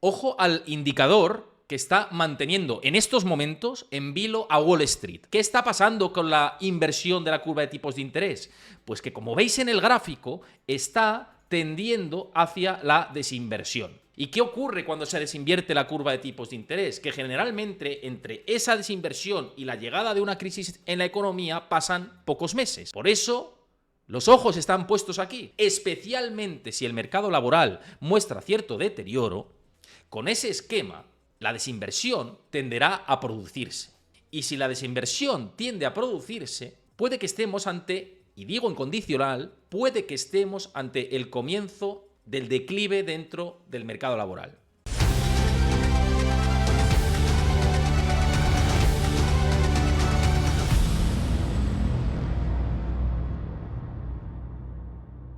Ojo al indicador que está manteniendo en estos momentos en vilo a Wall Street. ¿Qué está pasando con la inversión de la curva de tipos de interés? Pues que, como veis en el gráfico, está tendiendo hacia la desinversión. ¿Y qué ocurre cuando se desinvierte la curva de tipos de interés? Que generalmente entre esa desinversión y la llegada de una crisis en la economía pasan pocos meses. Por eso los ojos están puestos aquí, especialmente si el mercado laboral muestra cierto deterioro. Con ese esquema, la desinversión tenderá a producirse. Y si la desinversión tiende a producirse, puede que estemos ante, y digo en condicional, puede que estemos ante el comienzo del declive dentro del mercado laboral.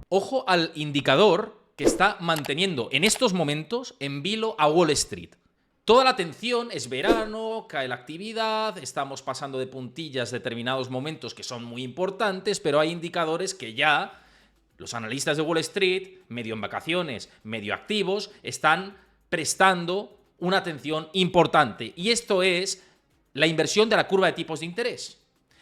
Ojo al indicador que está manteniendo en estos momentos en vilo a Wall Street. Toda la atención es verano, cae la actividad, estamos pasando de puntillas determinados momentos que son muy importantes, pero hay indicadores que ya los analistas de Wall Street, medio en vacaciones, medio activos, están prestando una atención importante. Y esto es la inversión de la curva de tipos de interés,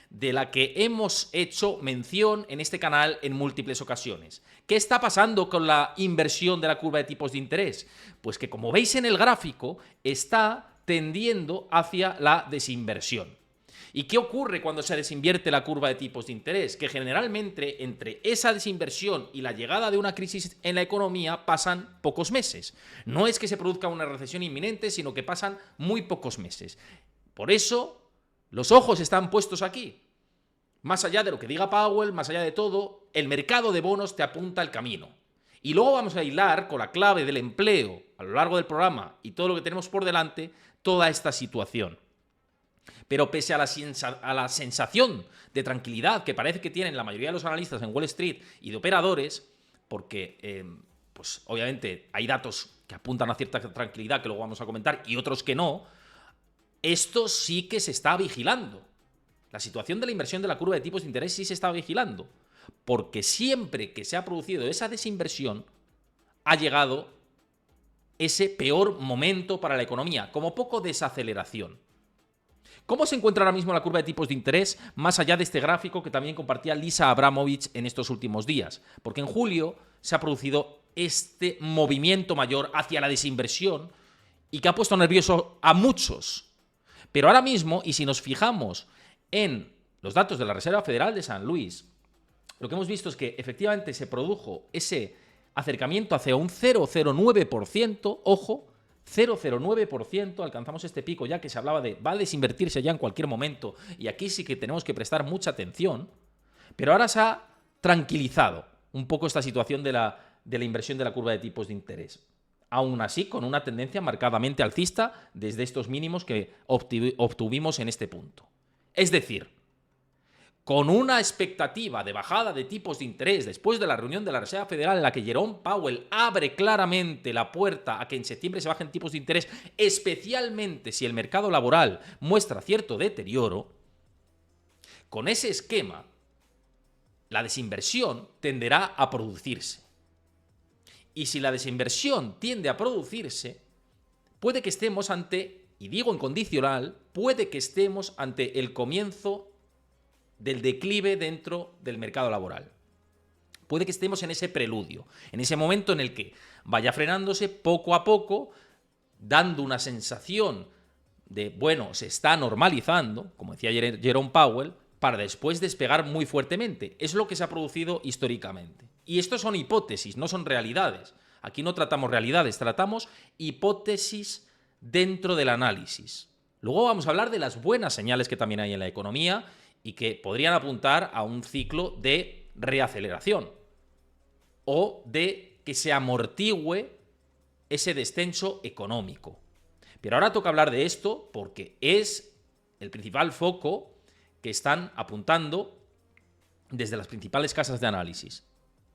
de la que hemos hecho mención en este canal en múltiples ocasiones. ¿Qué está pasando con la inversión de la curva de tipos de interés? Pues que, como veis en el gráfico, está tendiendo hacia la desinversión. ¿Y qué ocurre cuando se desinvierte la curva de tipos de interés? Que generalmente entre esa desinversión y la llegada de una crisis en la economía pasan pocos meses. No es que se produzca una recesión inminente, sino que pasan muy pocos meses. Por eso los ojos están puestos aquí. Más allá de lo que diga Powell, más allá de todo, el mercado de bonos te apunta el camino. Y luego vamos a hilar con la clave del empleo a lo largo del programa y todo lo que tenemos por delante, toda esta situación. Pero pese a la sensación de tranquilidad que parece que tienen la mayoría de los analistas en Wall Street y de operadores, porque pues obviamente hay datos que apuntan a cierta tranquilidad que luego vamos a comentar y otros que no, esto sí que se está vigilando. La situación de la inversión de la curva de tipos de interés sí se está vigilando, porque siempre que se ha producido esa desinversión, ha llegado ese peor momento para la economía, como poco desaceleración. ¿Cómo se encuentra ahora mismo la curva de tipos de interés, más allá de este gráfico que también compartía Lisa Abramovich en estos últimos días? Porque en julio se ha producido este movimiento mayor hacia la desinversión y que ha puesto nervioso a muchos. Pero ahora mismo, y si nos fijamos en los datos de la Reserva Federal de San Luis, lo que hemos visto es que efectivamente se produjo ese acercamiento hacia un 0,09%, ojo, 0,09%, alcanzamos este pico ya que se hablaba de va a desinvertirse ya en cualquier momento, y aquí sí que tenemos que prestar mucha atención, pero ahora se ha tranquilizado un poco esta situación de la inversión de la curva de tipos de interés. Aún así, con una tendencia marcadamente alcista desde estos mínimos que obtuvimos en este punto. Es decir, con una expectativa de bajada de tipos de interés después de la reunión de la Reserva Federal en la que Jerome Powell abre claramente la puerta a que en septiembre se bajen tipos de interés, especialmente si el mercado laboral muestra cierto deterioro, con ese esquema, la desinversión tenderá a producirse. Y si la desinversión tiende a producirse, puede que estemos ante, y digo en condicional, puede que estemos ante el comienzo del declive dentro del mercado laboral. Puede que estemos en ese preludio, en ese momento en el que vaya frenándose poco a poco, dando una sensación de, bueno, se está normalizando, como decía Jerome Powell, para después despegar muy fuertemente. Es lo que se ha producido históricamente. Y esto son hipótesis, no son realidades. Aquí no tratamos realidades, tratamos hipótesis dentro del análisis. Luego vamos a hablar de las buenas señales que también hay en la economía y que podrían apuntar a un ciclo de reaceleración o de que se amortigüe ese descenso económico. Pero ahora toca hablar de esto porque es el principal foco que están apuntando desde las principales casas de análisis.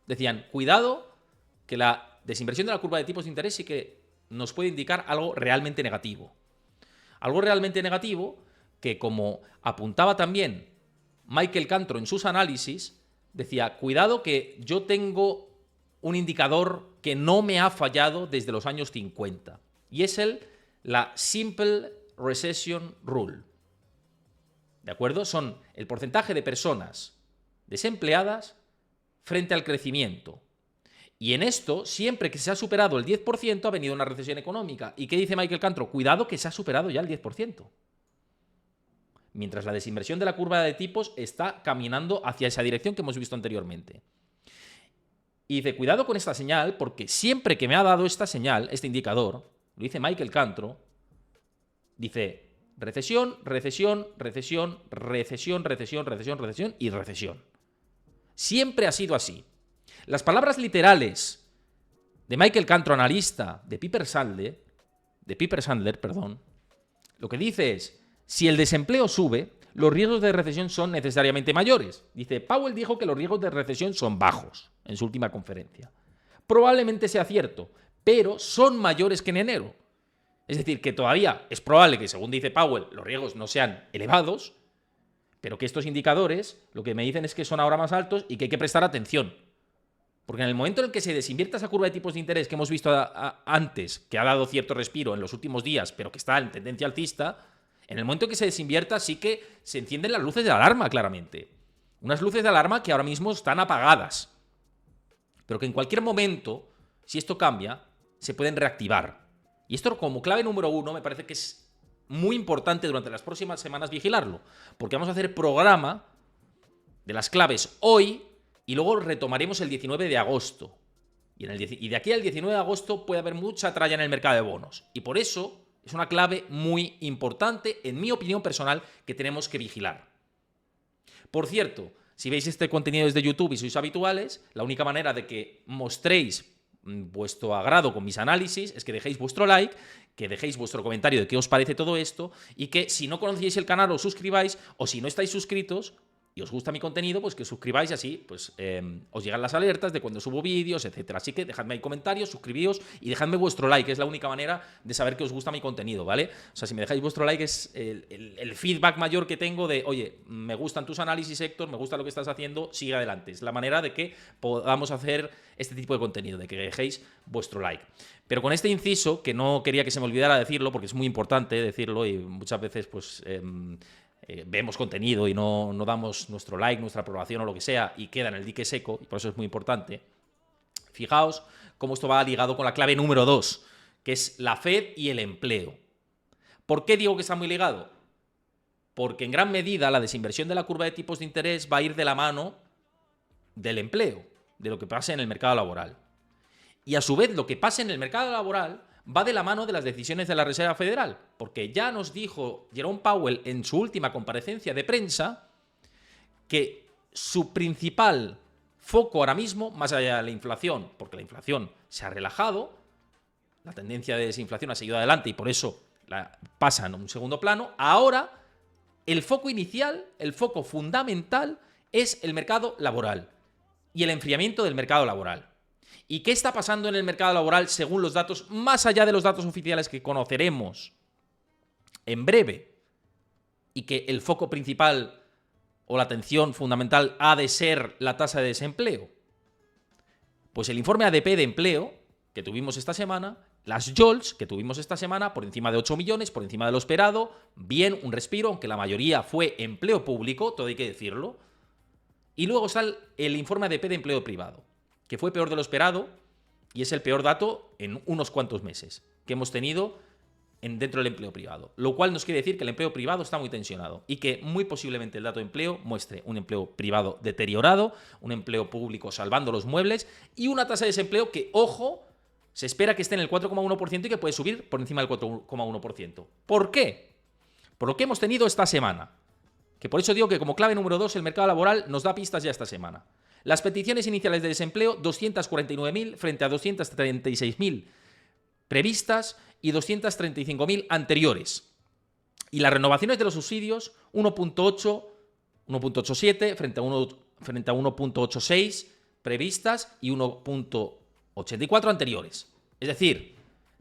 Decían, cuidado, que la desinversión de la curva de tipos de interés sí que nos puede indicar algo realmente negativo. Algo realmente negativo que, como apuntaba también Michael Cantro en sus análisis, decía, cuidado que yo tengo un indicador que no me ha fallado desde los años 50. y es la Simple Recession Rule. ¿De acuerdo? Son el porcentaje de personas desempleadas frente al crecimiento. Y en esto, siempre que se ha superado el 10%, ha venido una recesión económica. ¿Y qué dice Michael Cantro? Cuidado que se ha superado ya el 10%. Mientras la desinversión de la curva de tipos está caminando hacia esa dirección que hemos visto anteriormente. Y dice, cuidado con esta señal, porque siempre que me ha dado esta señal, este indicador, lo dice Michael Cantro, dice recesión, recesión, recesión, recesión, recesión, recesión, recesión y recesión. Siempre ha sido así. Las palabras literales de Michael Cantro, analista de Piper Sandler, lo que dice es, si el desempleo sube, los riesgos de recesión son necesariamente mayores. Dice, Powell dijo que los riesgos de recesión son bajos en su última conferencia. Probablemente sea cierto, pero son mayores que en enero. Es decir, que todavía es probable que, según dice Powell, los riesgos no sean elevados, pero que estos indicadores lo que me dicen es que son ahora más altos y que hay que prestar atención. Porque en el momento en el que se desinvierta esa curva de tipos de interés que hemos visto antes, que ha dado cierto respiro en los últimos días, pero que está en tendencia alcista, en el momento en que se desinvierta sí que se encienden las luces de alarma, claramente. Unas luces de alarma que ahora mismo están apagadas. Pero que en cualquier momento, si esto cambia, se pueden reactivar. Y esto como clave número 1 me parece que es muy importante durante las próximas semanas vigilarlo. Porque vamos a hacer programa de las claves hoy y luego retomaremos el 19 de agosto. Y de aquí al 19 de agosto puede haber mucha tralla en el mercado de bonos. Y por eso es una clave muy importante, en mi opinión personal, que tenemos que vigilar. Por cierto, si veis este contenido desde YouTube y sois habituales, la única manera de que mostréis vuestro agrado con mis análisis es que dejéis vuestro like, que dejéis vuestro comentario de qué os parece todo esto y que si no conocéis el canal os suscribáis, o si no estáis suscritos y os gusta mi contenido, pues que suscribáis y así pues os llegan las alertas de cuando subo vídeos, etcétera. Así que dejadme ahí comentarios, suscribíos y dejadme vuestro like, que es la única manera de saber que os gusta mi contenido, ¿vale? O sea, si me dejáis vuestro like es el feedback mayor que tengo de, oye, me gustan tus análisis, Héctor, me gusta lo que estás haciendo, sigue adelante. Es la manera de que podamos hacer este tipo de contenido, de que dejéis vuestro like. Pero con este inciso, que no quería que se me olvidara decirlo, porque es muy importante decirlo y muchas veces pues vemos contenido y no damos nuestro like, nuestra aprobación o lo que sea y queda en el dique seco, y por eso es muy importante. Fijaos cómo esto va ligado con la clave número 2, que es la Fed y el empleo. ¿Por qué digo que está muy ligado? Porque en gran medida la desinversión de la curva de tipos de interés va a ir de la mano del empleo, de lo que pase en el mercado laboral. Y a su vez lo que pase en el mercado laboral va de la mano de las decisiones de la Reserva Federal, porque ya nos dijo Jerome Powell en su última comparecencia de prensa que su principal foco ahora mismo, más allá de la inflación, porque la inflación se ha relajado, la tendencia de desinflación ha seguido adelante y por eso pasa en un segundo plano, ahora el foco inicial, el foco fundamental es el mercado laboral y el enfriamiento del mercado laboral. ¿Y qué está pasando en el mercado laboral según los datos, más allá de los datos oficiales que conoceremos en breve? Y que el foco principal o la atención fundamental ha de ser la tasa de desempleo. Pues el informe ADP de empleo que tuvimos esta semana, las JOLTS que tuvimos esta semana, por encima de 8 millones, por encima de lo esperado, bien, un respiro, aunque la mayoría fue empleo público, todo hay que decirlo. Y luego está el informe ADP de empleo privado, que fue peor de lo esperado y es el peor dato en unos cuantos meses que hemos tenido dentro del empleo privado. Lo cual nos quiere decir que el empleo privado está muy tensionado y que muy posiblemente el dato de empleo muestre un empleo privado deteriorado, un empleo público salvando los muebles y una tasa de desempleo que, ojo, se espera que esté en el 4,1% y que puede subir por encima del 4,1%. ¿Por qué? Por lo que hemos tenido esta semana. Que por eso digo que como clave número 2 el mercado laboral nos da pistas ya esta semana. Las peticiones iniciales de desempleo, 249.000 frente a 236.000 previstas y 235.000 anteriores. Y las renovaciones de los subsidios, 1.87 frente a 1.86 previstas y 1.84 anteriores. Es decir,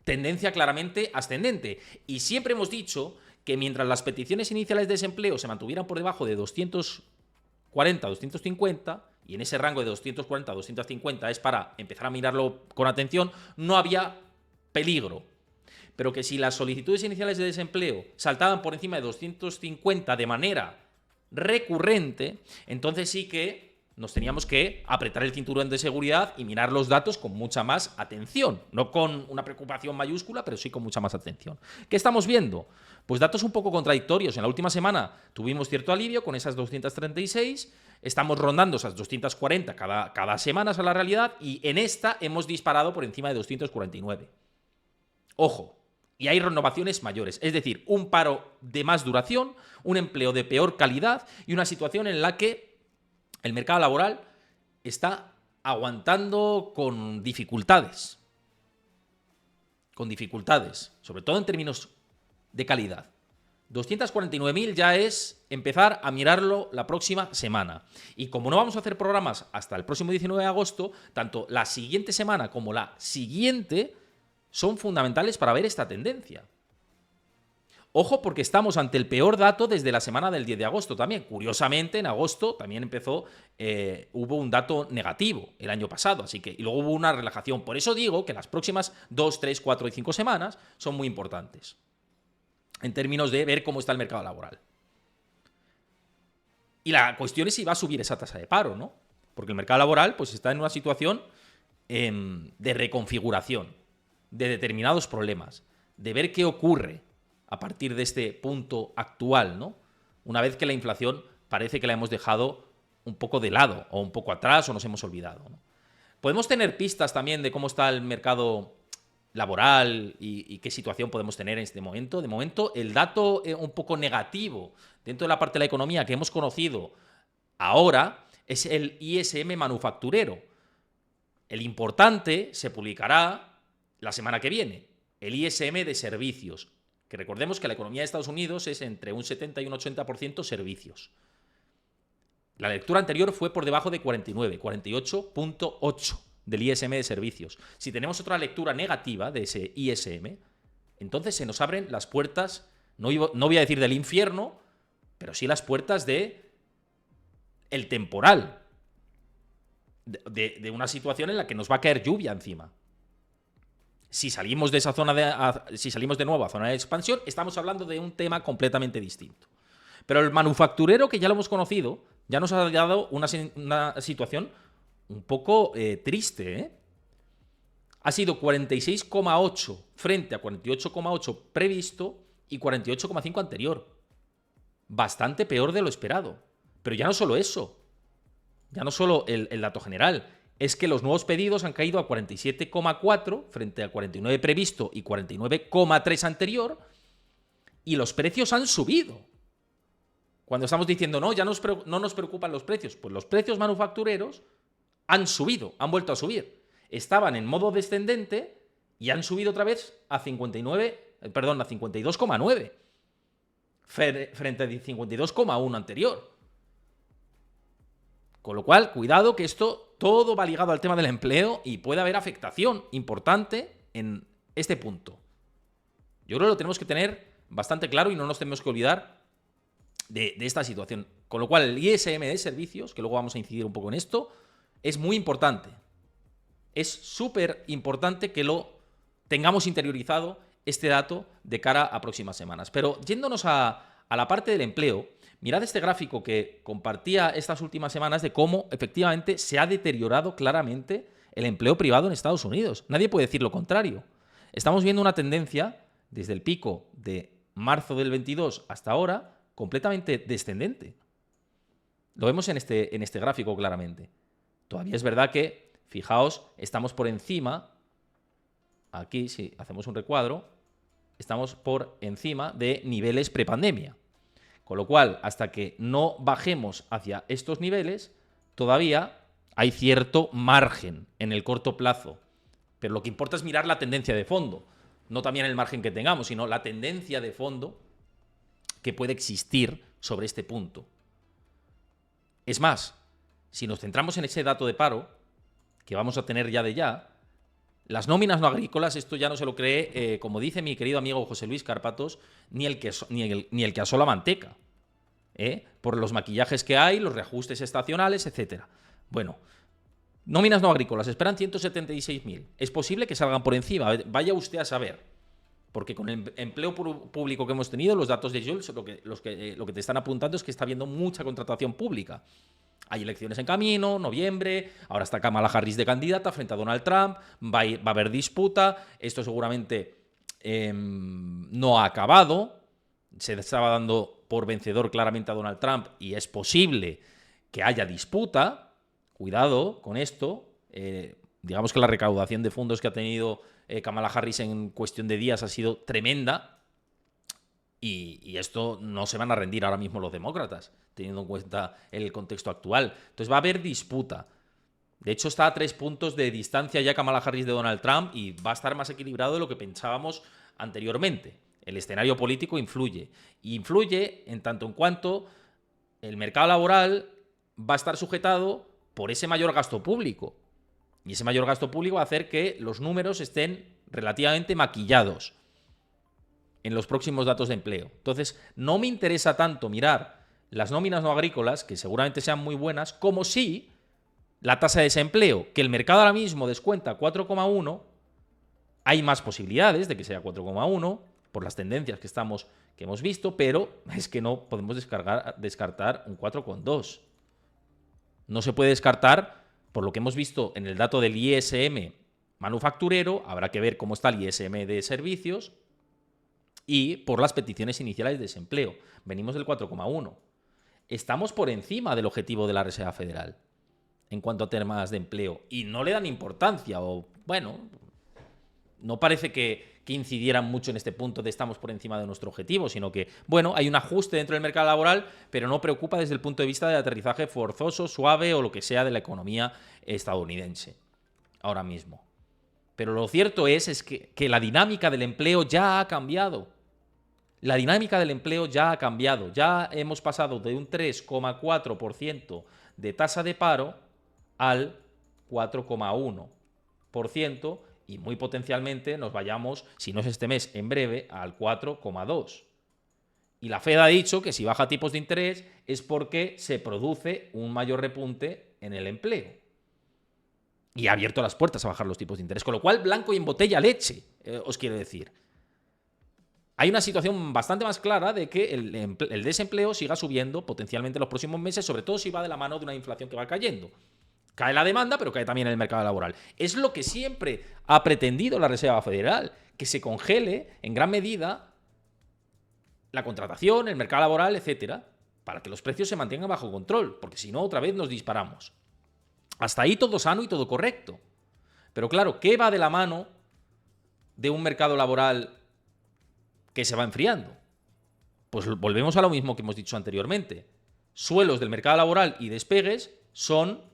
tendencia claramente ascendente. Y siempre hemos dicho que mientras las peticiones iniciales de desempleo se mantuvieran por debajo de 240, 250, y en ese rango de 240 a 250 es para empezar a mirarlo con atención, no había peligro. pero que si las solicitudes iniciales de desempleo saltaban por encima de 250 de manera recurrente, entonces sí que nos teníamos que apretar el cinturón de seguridad y mirar los datos con mucha más atención. No con una preocupación mayúscula, pero sí con mucha más atención. ¿Qué estamos viendo? Pues datos un poco contradictorios. En la última semana tuvimos cierto alivio con esas 236, estamos rondando esas 240 cada semana, a la realidad, y en esta hemos disparado por encima de 249. Ojo, y hay renovaciones mayores, es decir, un paro de más duración, un empleo de peor calidad y una situación en la que el mercado laboral está aguantando con dificultades. Con dificultades, sobre todo en términos de calidad. 249.000 ya es empezar a mirarlo la próxima semana. Y como no vamos a hacer programas hasta el próximo 19 de agosto, tanto la siguiente semana como la siguiente son fundamentales para ver esta tendencia. Ojo, porque estamos ante el peor dato desde la semana del 10 de agosto también. Curiosamente, en agosto también hubo un dato negativo el año pasado, así que y luego hubo una relajación. Por eso digo que las próximas 2, 3, 4 y 5 semanas son muy importantes en términos de ver cómo está el mercado laboral. Y la cuestión es si va a subir esa tasa de paro, ¿no? Porque el mercado laboral pues está en una situación de reconfiguración de determinados problemas, de ver qué ocurre a partir de este punto actual, ¿no? Una vez que la inflación parece que la hemos dejado un poco de lado, o un poco atrás, o nos hemos olvidado, ¿no? Podemos tener pistas también de cómo está el mercado laboral y qué situación podemos tener en este momento. De momento, el dato un poco negativo dentro de la parte de la economía que hemos conocido ahora es el ISM manufacturero. El importante se publicará la semana que viene, el ISM de servicios, que recordemos que la economía de Estados Unidos es entre un 70 y un 80% servicios. La lectura anterior fue por debajo de 49, 48.8 del ISM de servicios. Si tenemos otra lectura negativa de ese ISM, entonces se nos abren las puertas, no voy a decir del infierno, pero sí las puertas de el temporal, de una situación en la que nos va a caer lluvia encima. Si salimos de esa zona si salimos de nuevo a zona de expansión, estamos hablando de un tema completamente distinto. Pero el manufacturero, que ya lo hemos conocido, ya nos ha dado una situación un poco triste, ¿eh? Ha sido 46,8 frente a 48,8 previsto y 48,5 anterior. Bastante peor de lo esperado. Pero ya no solo eso, ya no solo el dato general, es que los nuevos pedidos han caído a 47,4 frente a 49 previsto y 49,3 anterior, y los precios han subido. Cuando estamos diciendo, no, ya no nos preocupan los precios, pues los precios manufactureros han subido, han vuelto a subir. Estaban en modo descendente y han subido otra vez a 52,9 frente a 52,1 anterior. Con lo cual, cuidado, que esto todo va ligado al tema del empleo y puede haber afectación importante en este punto. Yo creo que lo tenemos que tener bastante claro y no nos tenemos que olvidar de esta situación. Con lo cual, el ISM de servicios, que luego vamos a incidir un poco en esto, es muy importante. Es súper importante que lo tengamos interiorizado, este dato, de cara a próximas semanas. Pero yéndonos a la parte del empleo, mirad este gráfico que compartía estas últimas semanas de cómo efectivamente se ha deteriorado claramente el empleo privado en Estados Unidos. Nadie puede decir lo contrario. Estamos viendo una tendencia desde el pico de marzo del 22 hasta ahora completamente descendente. Lo vemos en este gráfico claramente. Todavía es verdad que, fijaos, estamos por encima, aquí si hacemos un recuadro, estamos por encima de niveles prepandemia. Con lo cual, hasta que no bajemos hacia estos niveles, todavía hay cierto margen en el corto plazo. Pero lo que importa es mirar la tendencia de fondo. No también el margen que tengamos, sino la tendencia de fondo que puede existir sobre este punto. Es más, si nos centramos en ese dato de paro, que vamos a tener ya de ya, las nóminas no agrícolas, esto ya no se lo cree, como dice mi querido amigo José Luis Cárpatos, ni el que asó la manteca, por los maquillajes que hay, los reajustes estacionales, etc. Bueno, nóminas no agrícolas, esperan 176.000. Es posible que salgan por encima, vaya usted a saber. Porque con el empleo público que hemos tenido, los datos de Jules lo que te están apuntando es que está habiendo mucha contratación pública. Hay elecciones en camino, noviembre, ahora está Kamala Harris de candidata frente a Donald Trump, va a haber disputa, esto seguramente no ha acabado, se estaba dando por vencedor claramente a Donald Trump y es posible que haya disputa, cuidado con esto, digamos que la recaudación de fondos que ha tenido Kamala Harris en cuestión de días ha sido tremenda y esto no se van a rendir ahora mismo los demócratas, teniendo en cuenta el contexto actual. Entonces va a haber disputa. De hecho, está a 3 puntos de distancia ya Kamala Harris de Donald Trump y va a estar más equilibrado de lo que pensábamos anteriormente. El escenario político influye. Y influye en tanto en cuanto el mercado laboral va a estar sujetado por ese mayor gasto público. Y ese mayor gasto público va a hacer que los números estén relativamente maquillados en los próximos datos de empleo. Entonces, no me interesa tanto mirar las nóminas no agrícolas, que seguramente sean muy buenas, como si la tasa de desempleo, que el mercado ahora mismo descuenta 4,1, hay más posibilidades de que sea 4,1 por las tendencias que hemos visto, pero es que no podemos descartar un 4,2. No se puede descartar, por lo que hemos visto en el dato del ISM manufacturero, habrá que ver cómo está el ISM de servicios, y por las peticiones iniciales de desempleo. Venimos del 4,1. Estamos por encima del objetivo de la Reserva Federal en cuanto a temas de empleo. Y no le dan importancia, o bueno, no parece que incidieran mucho en este punto de estamos por encima de nuestro objetivo, sino que, bueno, hay un ajuste dentro del mercado laboral, pero no preocupa desde el punto de vista del aterrizaje forzoso, suave o lo que sea de la economía estadounidense ahora mismo. Pero lo cierto es que la dinámica del empleo ya ha cambiado. La dinámica del empleo ya ha cambiado. Ya hemos pasado de un 3,4% de tasa de paro al 4,1% y muy potencialmente nos vayamos, si no es este mes, en breve, al 4,2%. Y la Fed ha dicho que si baja tipos de interés es porque se produce un mayor repunte en el empleo. Y ha abierto las puertas a bajar los tipos de interés. Con lo cual, blanco y en botella leche, os quiero decir. Hay una situación bastante más clara de que el desempleo siga subiendo potencialmente en los próximos meses, sobre todo si va de la mano de una inflación que va cayendo. Cae la demanda, pero cae también el mercado laboral. Es lo que siempre ha pretendido la Reserva Federal, que se congele en gran medida la contratación, el mercado laboral, etcétera, para que los precios se mantengan bajo control, porque si no, otra vez nos disparamos. Hasta ahí todo sano y todo correcto. Pero claro, ¿qué va de la mano de un mercado laboral que se va enfriando? Pues volvemos a lo mismo que hemos dicho anteriormente. Suelos del mercado laboral y despegues son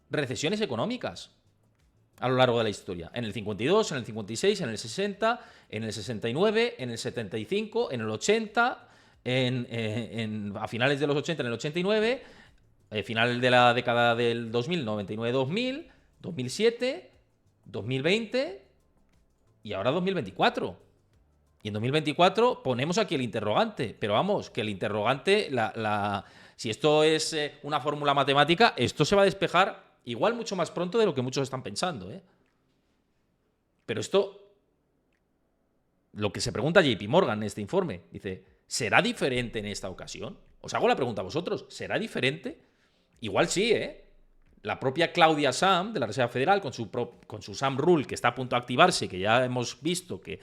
recesiones económicas a lo largo de la historia. En el 52, en el 56, en el 60, en el 69, en el 75, en el 80, a finales de los 80, en el 89, final de la década del 2000, 99-2000, 2007, 2020 y ahora 2024. Y en 2024 ponemos aquí el interrogante, pero vamos, que el interrogante, si esto es una fórmula matemática, esto se va a despejar igual mucho más pronto de lo que muchos están pensando, ¿eh? Pero esto, lo que se pregunta JP Morgan en este informe, dice, ¿será diferente en esta ocasión? Os hago la pregunta a vosotros, ¿será diferente? Igual sí, ¿eh? La propia Claudia Sahm, de la Reserva Federal, con su Sahm Rule, que está a punto de activarse, que ya hemos visto que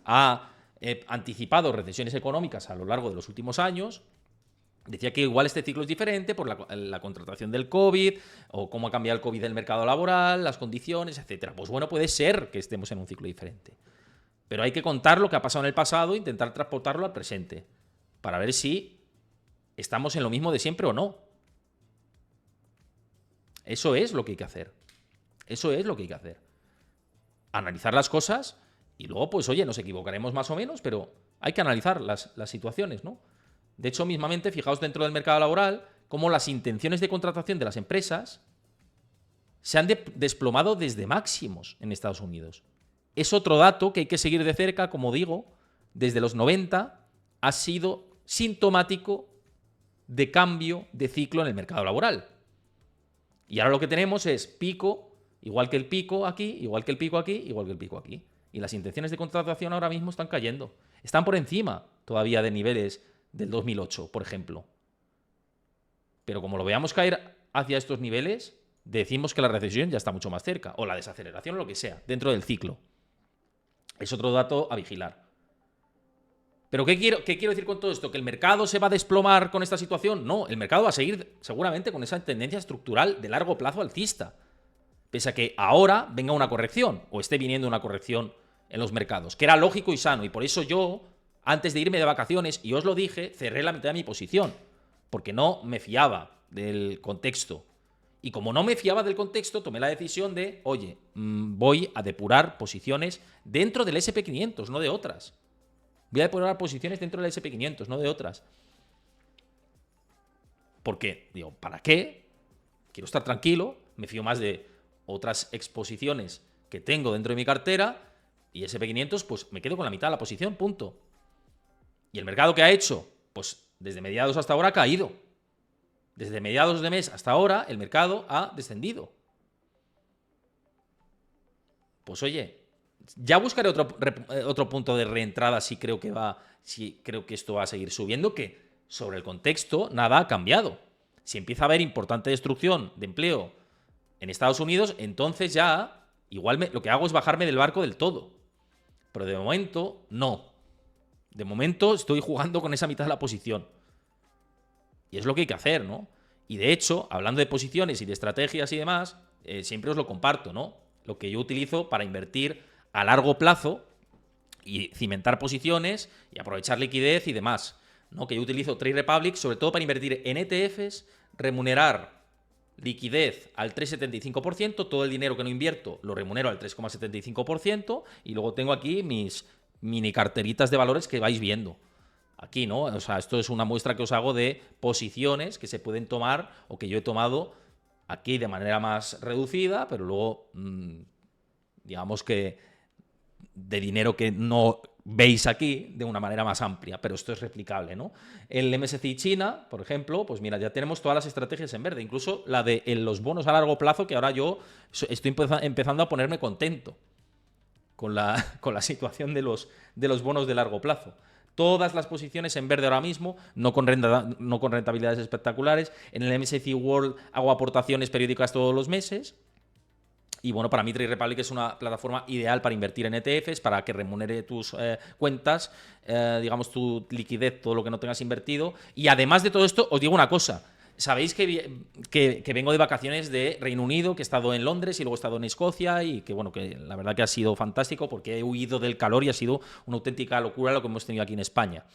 ha anticipado recesiones económicas a lo largo de los últimos años, decía que igual este ciclo es diferente por la contratación del COVID, o cómo ha cambiado el COVID del mercado laboral, las condiciones, etcétera. Pues bueno, puede ser que estemos en un ciclo diferente. Pero hay que contar lo que ha pasado en el pasado e intentar transportarlo al presente, para ver si estamos en lo mismo de siempre o no. Eso es lo que hay que hacer. Eso es lo que hay que hacer. Analizar las cosas y luego, pues oye, nos equivocaremos más o menos, pero hay que analizar las situaciones, ¿no? De hecho, mismamente, fijaos dentro del mercado laboral cómo las intenciones de contratación de las empresas se han desplomado desde máximos en Estados Unidos. Es otro dato que hay que seguir de cerca, como digo, desde los 90 ha sido sintomático de cambio de ciclo en el mercado laboral. Y ahora lo que tenemos es pico, igual que el pico aquí, igual que el pico aquí, igual que el pico aquí. Y las intenciones de contratación ahora mismo están cayendo. Están por encima todavía de niveles del 2008, por ejemplo. Pero como lo veamos caer hacia estos niveles, decimos que la recesión ya está mucho más cerca, o la desaceleración o lo que sea, dentro del ciclo. Es otro dato a vigilar. ¿Pero qué quiero decir con todo esto? ¿Que el mercado se va a desplomar con esta situación? No, el mercado va a seguir seguramente con esa tendencia estructural de largo plazo alcista. Pese a que ahora venga una corrección, o esté viniendo una corrección en los mercados, que era lógico y sano. Y por eso yo, antes de irme de vacaciones, y os lo dije, cerré la mitad de mi posición. Porque no me fiaba del contexto. Y como no me fiaba del contexto, tomé la decisión de, oye, voy a depurar posiciones dentro del SP500, no de otras. Voy a depurar posiciones dentro del SP500, no de otras. Porque, digo, ¿para qué? Quiero estar tranquilo, me fío más de otras exposiciones que tengo dentro de mi cartera y SP500, pues me quedo con la mitad de la posición, punto. ¿Y el mercado qué ha hecho? Pues desde mediados hasta ahora ha caído. Desde mediados de mes hasta ahora el mercado ha descendido. Pues oye, ya buscaré otro punto de reentrada si creo que esto va a seguir subiendo, que sobre el contexto nada ha cambiado. Si empieza a haber importante destrucción de empleo en Estados Unidos, entonces ya igual lo que hago es bajarme del barco del todo. Pero de momento no. De momento estoy jugando con esa mitad de la posición. Y es lo que hay que hacer, ¿no? Y de hecho, hablando de posiciones y de estrategias y demás, siempre os lo comparto, ¿no? Lo que yo utilizo para invertir a largo plazo y cimentar posiciones y aprovechar liquidez y demás, ¿no? Que yo utilizo Trade Republic sobre todo para invertir en ETFs, remunerar liquidez al 3,75%, todo el dinero que no invierto lo remunero al 3,75% y luego tengo aquí mis mini carteritas de valores que vais viendo. Aquí, ¿no? O sea, esto es una muestra que os hago de posiciones que se pueden tomar o que yo he tomado aquí de manera más reducida, pero luego, digamos que de dinero que no veis aquí de una manera más amplia, pero esto es replicable, ¿no? El MSCI China, por ejemplo, pues mira, ya tenemos todas las estrategias en verde, incluso la de los bonos a largo plazo, que ahora yo estoy empezando a ponerme contento con la situación de los bonos de largo plazo. Todas las posiciones en verde ahora mismo, no con rentabilidades espectaculares. En el MSCI World hago aportaciones periódicas todos los meses. Y bueno, para mí Trade Republic es una plataforma ideal para invertir en ETFs, para que remunere tus cuentas, digamos tu liquidez, todo lo que no tengas invertido. Y además de todo esto, os digo una cosa. Sabéis que vengo de vacaciones de Reino Unido, que he estado en Londres y luego he estado en Escocia y que bueno, que la verdad que ha sido fantástico porque he huido del calor y ha sido una auténtica locura lo que hemos tenido aquí en España.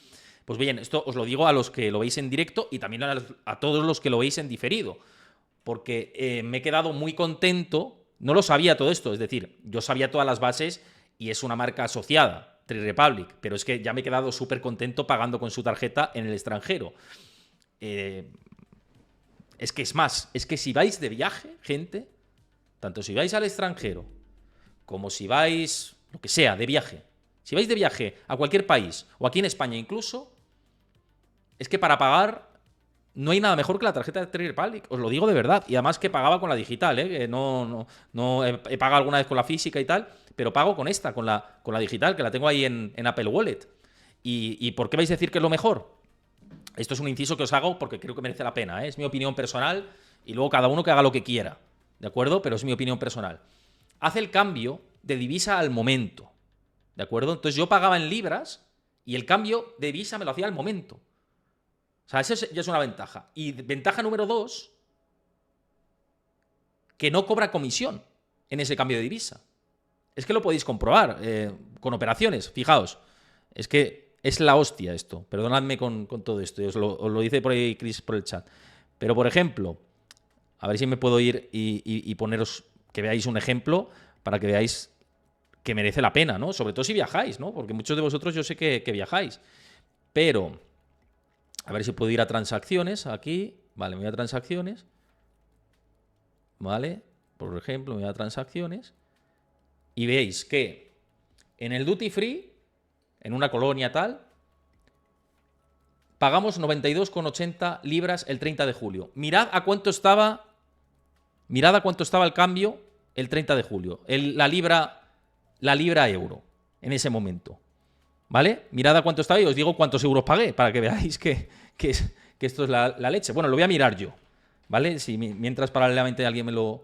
Pues bien, esto os lo digo a los que lo veis en directo y también a todos los que lo veis en diferido, porque me he quedado muy contento. No lo sabía todo esto, es decir, yo sabía todas las bases y es una marca asociada, Trade Republic, pero es que ya me he quedado súper contento pagando con su tarjeta en el extranjero. Es que es más, es que si vais de viaje, gente, tanto si vais al extranjero como si vais, lo que sea, de viaje, si vais de viaje a cualquier país o aquí en España incluso, es que para pagar no hay nada mejor que la tarjeta de Trade Republic, os lo digo de verdad. Y además que pagaba con la digital, que no he pagado alguna vez con la física y tal, pero pago con esta, con la digital, que la tengo ahí en Apple Wallet. ¿Y por qué vais a decir que es lo mejor? Esto es un inciso que os hago porque creo que merece la pena, ¿eh? Es mi opinión personal y luego cada uno que haga lo que quiera, ¿de acuerdo? Pero es mi opinión personal. Hace el cambio de divisa al momento, ¿de acuerdo? Entonces yo pagaba en libras y el cambio de divisa me lo hacía al momento. O sea, esa ya es una ventaja. Y ventaja número 2, que no cobra comisión en ese cambio de divisa. Es que lo podéis comprobar con operaciones, fijaos. Es que es la hostia esto. Perdonadme con todo esto. Os lo dice por ahí Chris por el chat. Pero, por ejemplo, a ver si me puedo ir y poneros, que veáis un ejemplo para que veáis que merece la pena, ¿no? Sobre todo si viajáis, ¿no? Porque muchos de vosotros yo sé que viajáis. Pero, a ver si puedo ir a transacciones aquí. Vale, me voy a transacciones. Vale, por ejemplo, me voy a transacciones. Y veis que en el Duty Free, en una colonia tal, pagamos 92,80 libras el 30 de julio. Mirad a cuánto estaba el cambio el 30 de julio. La libra euro. en ese momento. ¿Vale? Mirad a cuánto estaba y os digo cuántos euros pagué para que veáis que esto es la leche. Bueno, lo voy a mirar yo, ¿vale? Si mientras paralelamente alguien me lo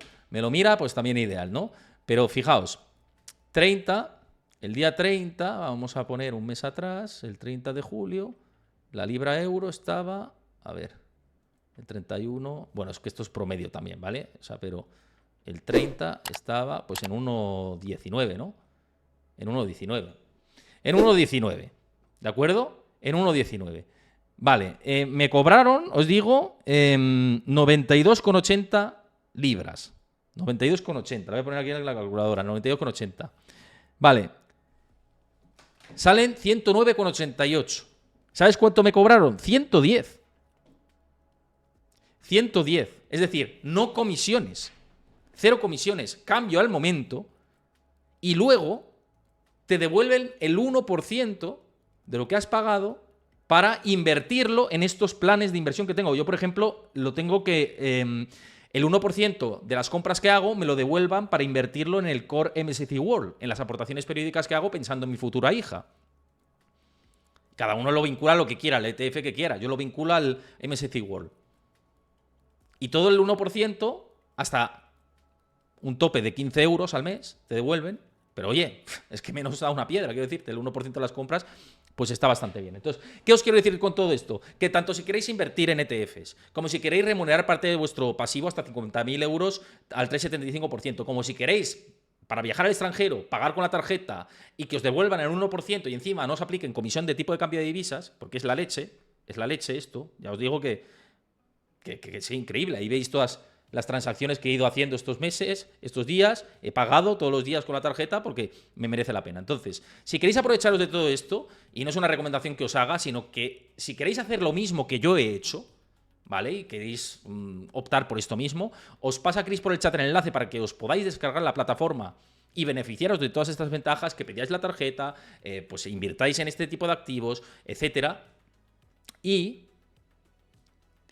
mira, pues también ideal, ¿no? Pero fijaos, 30, el día 30, vamos a poner un mes atrás, el 30 de julio, la libra euro estaba, a ver, el 31, bueno, es que esto es promedio también, ¿vale? O sea, pero el 30 estaba pues en 1,19, ¿no? En 1,19. En 1,19, ¿de acuerdo? En 1,19. Vale, me cobraron, os digo, 92,80 libras. 92,80. La voy a poner aquí en la calculadora, 92,80. Vale. Salen 109,88. ¿Sabes cuánto me cobraron? 110. 110. Es decir, no comisiones. 0 comisiones. Cambio al momento y luego te devuelven el 1% de lo que has pagado para invertirlo en estos planes de inversión que tengo. Yo, por ejemplo, lo tengo que el 1% de las compras que hago me lo devuelvan para invertirlo en el Core MSCI World, en las aportaciones periódicas que hago pensando en mi futura hija. Cada uno lo vincula a lo que quiera, al ETF que quiera. Yo lo vinculo al MSCI World. Y todo el 1%, hasta un tope de 15 euros al mes, te devuelven. Pero oye, es que menos da una piedra, quiero decirte, el 1% de las compras, pues está bastante bien. Entonces, ¿qué os quiero decir con todo esto? Que tanto si queréis invertir en ETFs, como si queréis remunerar parte de vuestro pasivo hasta 50.000 euros al 3,75%, como si queréis, para viajar al extranjero, pagar con la tarjeta y que os devuelvan el 1% y encima no os apliquen comisión de tipo de cambio de divisas, porque es la leche esto, ya os digo que es increíble. Ahí veis todas las transacciones que he ido haciendo estos meses, estos días, he pagado todos los días con la tarjeta porque me merece la pena. Entonces, si queréis aprovecharos de todo esto, y no es una recomendación que os haga, sino que si queréis hacer lo mismo que yo he hecho, ¿vale? Y queréis optar por esto mismo, os pasa Chris por el chat el enlace para que os podáis descargar la plataforma y beneficiaros de todas estas ventajas, que pedáis la tarjeta, pues invirtáis en este tipo de activos, etcétera. Y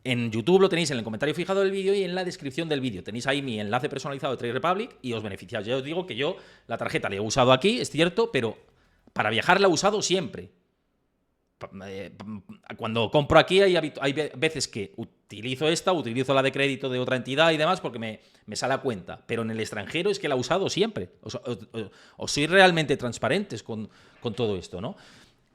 en YouTube lo tenéis en el comentario fijado del vídeo y en la descripción del vídeo. Tenéis ahí mi enlace personalizado de Trade Republic y os beneficiáis. Ya os digo que yo la tarjeta la he usado aquí, es cierto, pero para viajar la he usado siempre. Cuando compro aquí hay veces que utilizo utilizo la de crédito de otra entidad y demás porque me sale a cuenta. Pero en el extranjero es que la he usado siempre. Os sois realmente transparentes con todo esto, ¿no?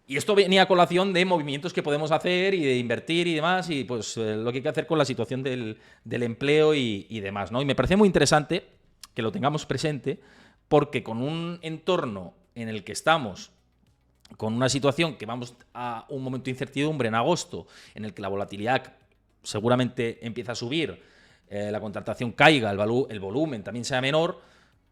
Y esto venía a colación de movimientos que podemos hacer y de invertir y demás, y pues lo que hay que hacer con la situación del empleo y demás, ¿no? Y me parece muy interesante que lo tengamos presente, porque con un entorno en el que estamos, con una situación que vamos a un momento de incertidumbre en agosto, en el que la volatilidad seguramente empieza a subir, la contratación caiga, el volumen también sea menor,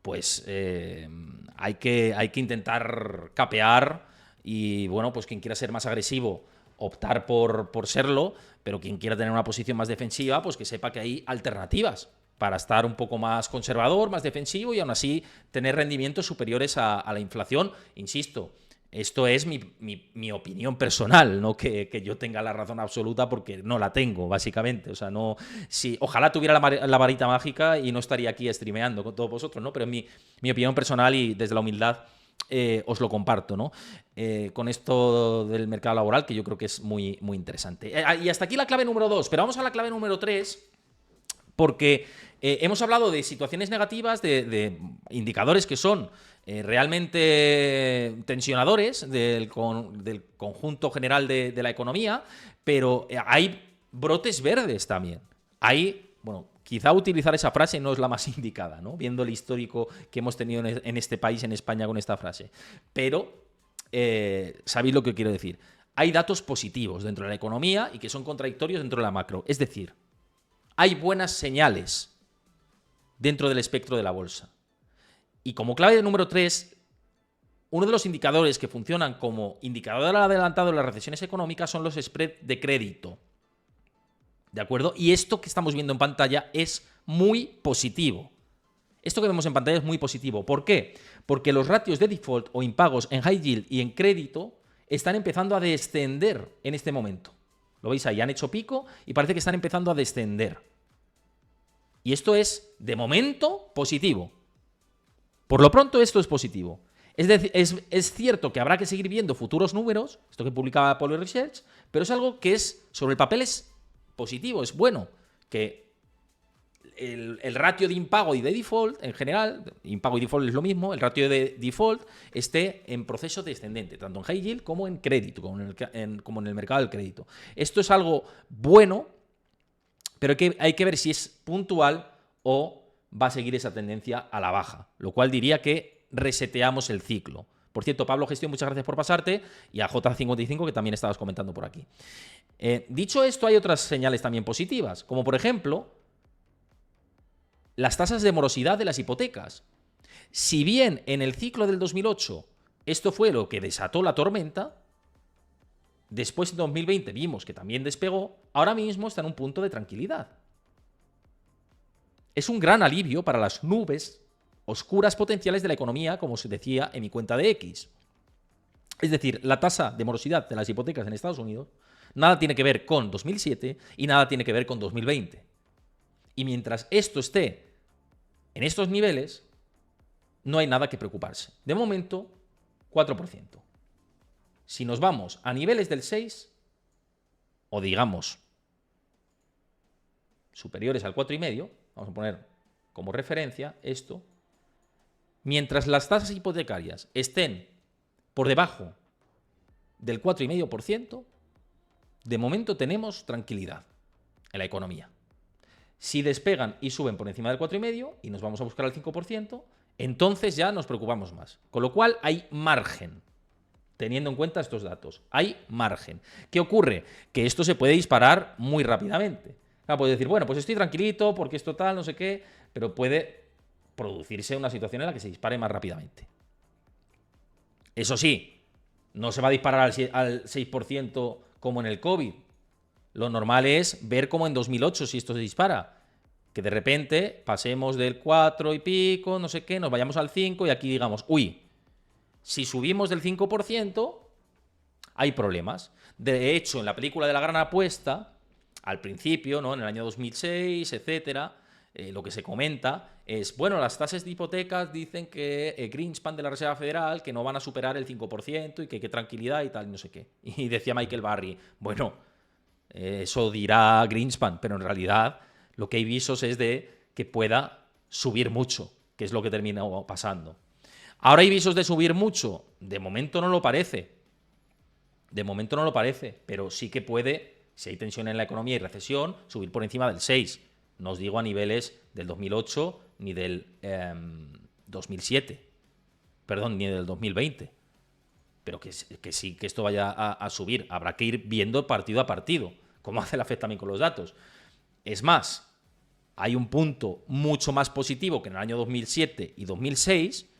pues hay que intentar capear. Y bueno, pues quien quiera ser más agresivo, optar por serlo, pero quien quiera tener una posición más defensiva, pues que sepa que hay alternativas para estar un poco más conservador, más defensivo y aún así tener rendimientos superiores a la inflación. Insisto, esto es mi opinión personal, no que yo tenga la razón absoluta, porque no la tengo, básicamente. O sea, no, ojalá tuviera la varita mágica y no estaría aquí streameando con todos vosotros, ¿no? Pero es mi opinión personal y desde la humildad os lo comparto, ¿no? Con esto del mercado laboral, que yo creo que es muy, muy interesante. Y hasta aquí la clave número 2, pero vamos a la clave número 3, porque hemos hablado de situaciones negativas, de indicadores que son realmente tensionadores del conjunto general de la economía, pero hay brotes verdes también. Bueno, quizá utilizar esa frase no es la más indicada, ¿no? Viendo el histórico que hemos tenido en este país, en España, con esta frase. Pero sabéis lo que quiero decir. Hay datos positivos dentro de la economía y que son contradictorios dentro de la macro. Es decir, hay buenas señales dentro del espectro de la bolsa. Y como clave número 3, uno de los indicadores que funcionan como indicador adelantado de las recesiones económicas son los spreads de crédito. ¿De acuerdo? Y esto que estamos viendo en pantalla es muy positivo. Esto que vemos en pantalla es muy positivo. ¿Por qué? Porque los ratios de default o impagos en high yield y en crédito están empezando a descender en este momento. Lo veis ahí, han hecho pico y parece que están empezando a descender. Y esto es, de momento, positivo. Por lo pronto, esto es positivo. Es cierto que habrá que seguir viendo futuros números, esto que publicaba Polo Research, pero es algo que sobre el papel es positivo, es bueno, que el ratio de impago y de default, en general, impago y default es lo mismo, el ratio de default esté en proceso descendente, tanto en high yield como en crédito, como en el mercado del crédito. Esto es algo bueno, pero hay que ver si es puntual o va a seguir esa tendencia a la baja, lo cual diría que reseteamos el ciclo. Por cierto, Pablo Gestión, muchas gracias por pasarte, y a J55, que también estabas comentando por aquí. Dicho esto, hay otras señales también positivas, como por ejemplo las tasas de morosidad de las hipotecas. Si bien en el ciclo del 2008 esto fue lo que desató la tormenta, después en 2020 vimos que también despegó, ahora mismo está en un punto de tranquilidad. Es un gran alivio para las nubes oscuras potenciales de la economía, como se decía en mi cuenta de X. Es decir, la tasa de morosidad de las hipotecas en Estados Unidos nada tiene que ver con 2007 y nada tiene que ver con 2020. Y mientras esto esté en estos niveles, no hay nada que preocuparse. De momento, 4%. Si nos vamos a niveles del 6, o digamos superiores al 4,5, vamos a poner como referencia esto, mientras las tasas hipotecarias estén por debajo del 4,5%, de momento tenemos tranquilidad en la economía. Si despegan y suben por encima del 4,5% y nos vamos a buscar al 5%, entonces ya nos preocupamos más. Con lo cual hay margen, teniendo en cuenta estos datos. Hay margen. ¿Qué ocurre? Que esto se puede disparar muy rápidamente. Puedes decir, bueno, pues estoy tranquilito porque esto tal, no sé qué, pero puede producirse una situación en la que se dispare más rápidamente. Eso sí, no se va a disparar al 6% como en el COVID. Lo normal es ver cómo en 2008 si esto se dispara. Que de repente pasemos del 4 y pico, no sé qué, nos vayamos al 5 y aquí digamos, uy, si subimos del 5%, hay problemas. De hecho, en la película de La Gran Apuesta, al principio, ¿no?, en el año 2006, etcétera, lo que se comenta es, bueno, las tasas de hipotecas dicen que Greenspan de la Reserva Federal que no van a superar el 5% y que qué tranquilidad y tal, no sé qué. Y decía Michael Burry, bueno, eso dirá Greenspan, pero en realidad lo que hay visos es de que pueda subir mucho, que es lo que termina pasando. ¿Ahora hay visos de subir mucho? De momento no lo parece. De momento no lo parece, pero sí que puede, si hay tensión en la economía y recesión, subir por encima del 6. No os digo a niveles del 2008 ni del 2007. Perdón, ni del 2020. Pero que sí, que esto vaya a subir. Habrá que ir viendo partido a partido, como hace la FED también con los datos. Es más, hay un punto mucho más positivo que en el año 2007 y 2006,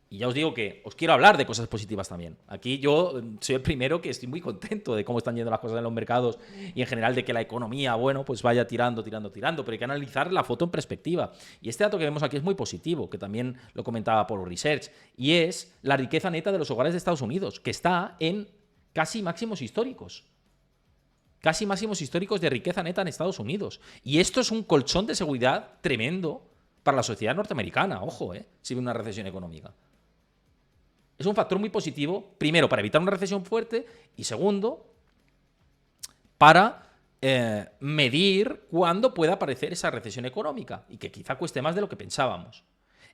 y ya os digo que os quiero hablar de cosas positivas también. Aquí yo soy el primero que estoy muy contento de cómo están yendo las cosas en los mercados y en general de que la economía, bueno, pues vaya tirando, pero hay que analizar la foto en perspectiva. Y este dato que vemos aquí es muy positivo, que también lo comentaba Polo Research, y es la riqueza neta de los hogares de Estados Unidos, que está en casi máximos históricos. Casi máximos históricos de riqueza neta en Estados Unidos. Y esto es un colchón de seguridad tremendo para la sociedad norteamericana, ojo, si viene una recesión económica. Es un factor muy positivo, primero, para evitar una recesión fuerte y segundo, para medir cuándo pueda aparecer esa recesión económica y que quizá cueste más de lo que pensábamos.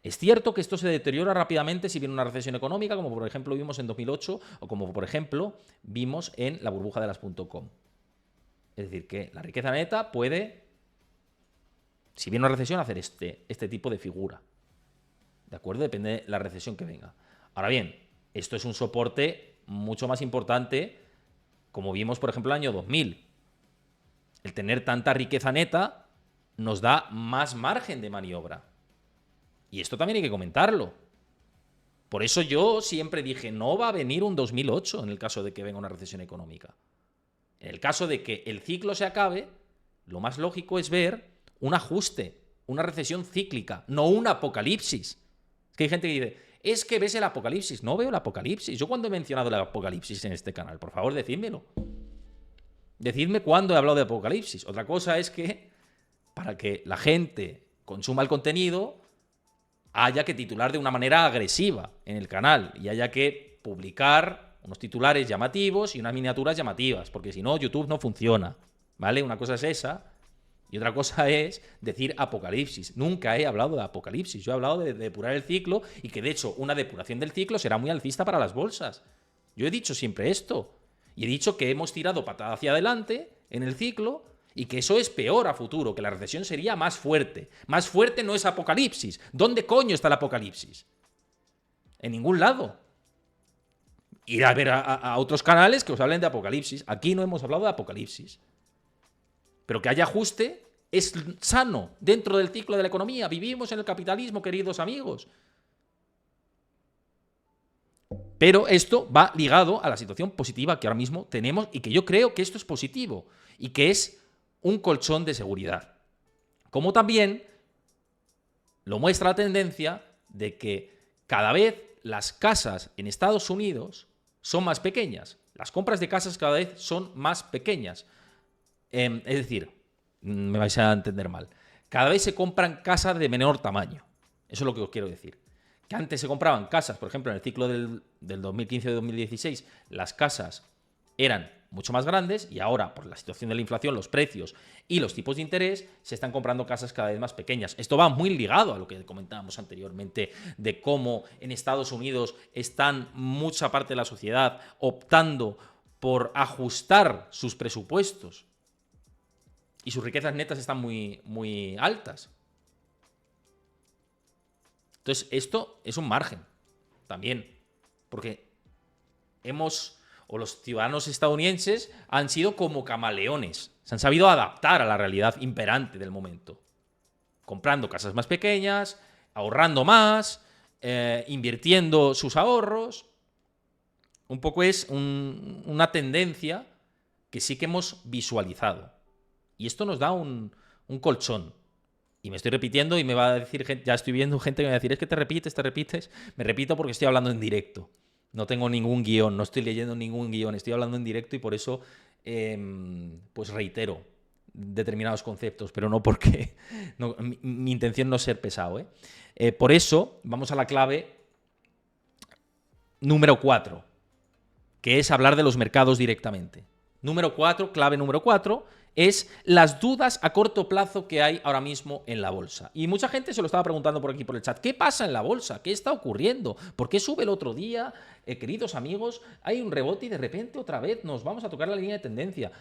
Es cierto que esto se deteriora rápidamente si viene una recesión económica, como por ejemplo vimos en 2008 o como por ejemplo vimos en la burbuja de las .com. Es decir, que la riqueza neta puede, si viene una recesión, hacer este tipo de figura. ¿De acuerdo? Depende de la recesión que venga. Ahora bien, esto es un soporte mucho más importante, como vimos, por ejemplo, el año 2000. El tener tanta riqueza neta nos da más margen de maniobra. Y esto también hay que comentarlo. Por eso yo siempre dije, no va a venir un 2008 en el caso de que venga una recesión económica. En el caso de que el ciclo se acabe, lo más lógico es ver un ajuste, una recesión cíclica, no un apocalipsis. Es que hay gente que dice, es que ves el apocalipsis. No veo el apocalipsis. ¿Yo cuándo he mencionado el apocalipsis en este canal? Por favor, decídmelo. Decidme cuándo he hablado de apocalipsis. Otra cosa es que, para que la gente consuma el contenido, haya que titular de una manera agresiva en el canal y haya que publicar unos titulares llamativos y unas miniaturas llamativas, porque si no, YouTube no funciona, ¿vale? Una cosa es esa y otra cosa es decir apocalipsis. Nunca he hablado de apocalipsis, yo he hablado de depurar el ciclo y que de hecho una depuración del ciclo será muy alcista para las bolsas. Yo he dicho siempre esto y he dicho que hemos tirado patada hacia adelante en el ciclo y que eso es peor a futuro, que la recesión sería más fuerte. Más fuerte no es apocalipsis. ¿Dónde coño está el apocalipsis? En ningún lado. Ir a ver a otros canales que os hablen de apocalipsis. Aquí no hemos hablado de apocalipsis. Pero que haya ajuste es sano dentro del ciclo de la economía. Vivimos en el capitalismo, queridos amigos. Pero esto va ligado a la situación positiva que ahora mismo tenemos y que yo creo que esto es positivo y que es un colchón de seguridad. Como también lo muestra la tendencia de que cada vez las casas en Estados Unidos son más pequeñas. Las compras de casas cada vez son más pequeñas. Es decir, me vais a entender mal. Cada vez se compran casas de menor tamaño. Eso es lo que os quiero decir. Que antes se compraban casas, por ejemplo, en el ciclo del 2015-2016, las casas eran mucho más grandes y ahora, por la situación de la inflación, los precios y los tipos de interés, se están comprando casas cada vez más pequeñas. Esto va muy ligado a lo que comentábamos anteriormente de cómo en Estados Unidos están mucha parte de la sociedad optando por ajustar sus presupuestos y sus riquezas netas están muy, muy altas. Entonces, esto es un margen también, porque los ciudadanos estadounidenses han sido como camaleones, se han sabido adaptar a la realidad imperante del momento, comprando casas más pequeñas, ahorrando más, invirtiendo sus ahorros. Un poco es una tendencia que sí que hemos visualizado. Y esto nos da un colchón. Y me estoy repitiendo y me va a decir gente, ya estoy viendo gente que me va a decir, es que te repites. Me repito porque estoy hablando en directo. No tengo ningún guión, no estoy leyendo ningún guión, estoy hablando en directo y por eso pues reitero determinados conceptos, pero no porque no, mi intención no es ser pesado. Por eso vamos a la clave número 4, que es hablar de los mercados directamente. Clave número 4, es las dudas a corto plazo que hay ahora mismo en la bolsa. Y mucha gente se lo estaba preguntando por aquí por el chat. ¿Qué pasa en la bolsa? ¿Qué está ocurriendo? ¿Por qué sube el otro día? Queridos amigos, hay un rebote y de repente otra vez nos vamos a tocar la línea de tendencia.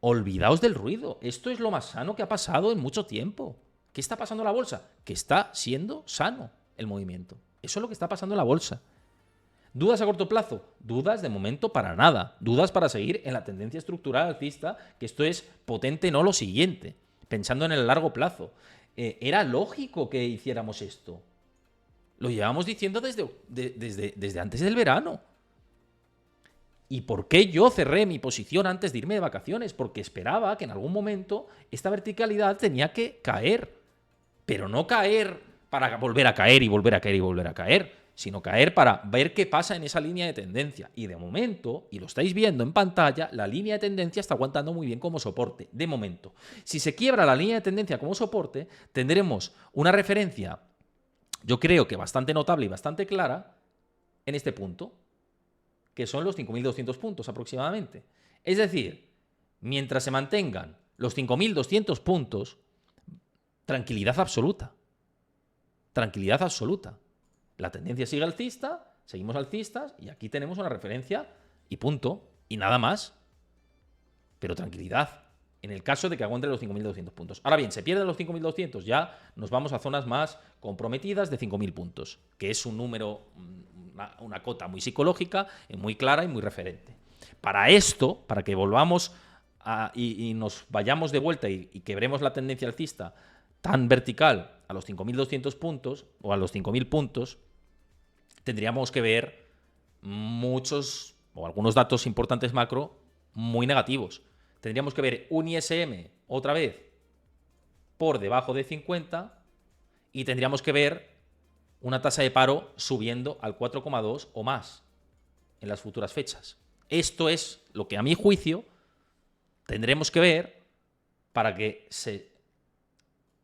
Olvidaos del ruido. Esto es lo más sano que ha pasado en mucho tiempo. ¿Qué está pasando en la bolsa? Que está siendo sano el movimiento. Eso es lo que está pasando en la bolsa. ¿Dudas a corto plazo? Dudas de momento para nada. Dudas para seguir en la tendencia estructural alcista, que esto es potente, no lo siguiente. Pensando en el largo plazo. Era lógico que hiciéramos esto. Lo llevamos diciendo desde antes del verano. ¿Y por qué yo cerré mi posición antes de irme de vacaciones? Porque esperaba que en algún momento esta verticalidad tenía que caer. Pero no caer para volver a caer y volver a caer y volver a caer, sino caer para ver qué pasa en esa línea de tendencia. Y de momento, y lo estáis viendo en pantalla, la línea de tendencia está aguantando muy bien como soporte, de momento. Si se quiebra la línea de tendencia como soporte, tendremos una referencia, yo creo que bastante notable y bastante clara, en este punto, que son los 5.200 puntos aproximadamente. Es decir, mientras se mantengan los 5.200 puntos, tranquilidad absoluta. Tranquilidad absoluta. La tendencia sigue alcista, seguimos alcistas y aquí tenemos una referencia y punto. Y nada más. Pero tranquilidad. En el caso de que aguante los 5.200 puntos. Ahora bien, se pierden los 5.200, ya nos vamos a zonas más comprometidas de 5.000 puntos, que es un número, una cota muy psicológica, muy clara y muy referente. Para esto, para que volvamos y nos vayamos de vuelta y quebremos la tendencia alcista tan vertical a los 5.200 puntos o a los 5.000 puntos, tendríamos que ver muchos o algunos datos importantes macro muy negativos. Tendríamos que ver un ISM otra vez por debajo de 50 y tendríamos que ver una tasa de paro subiendo al 4,2 o más en las futuras fechas. Esto es lo que a mi juicio tendremos que ver para que se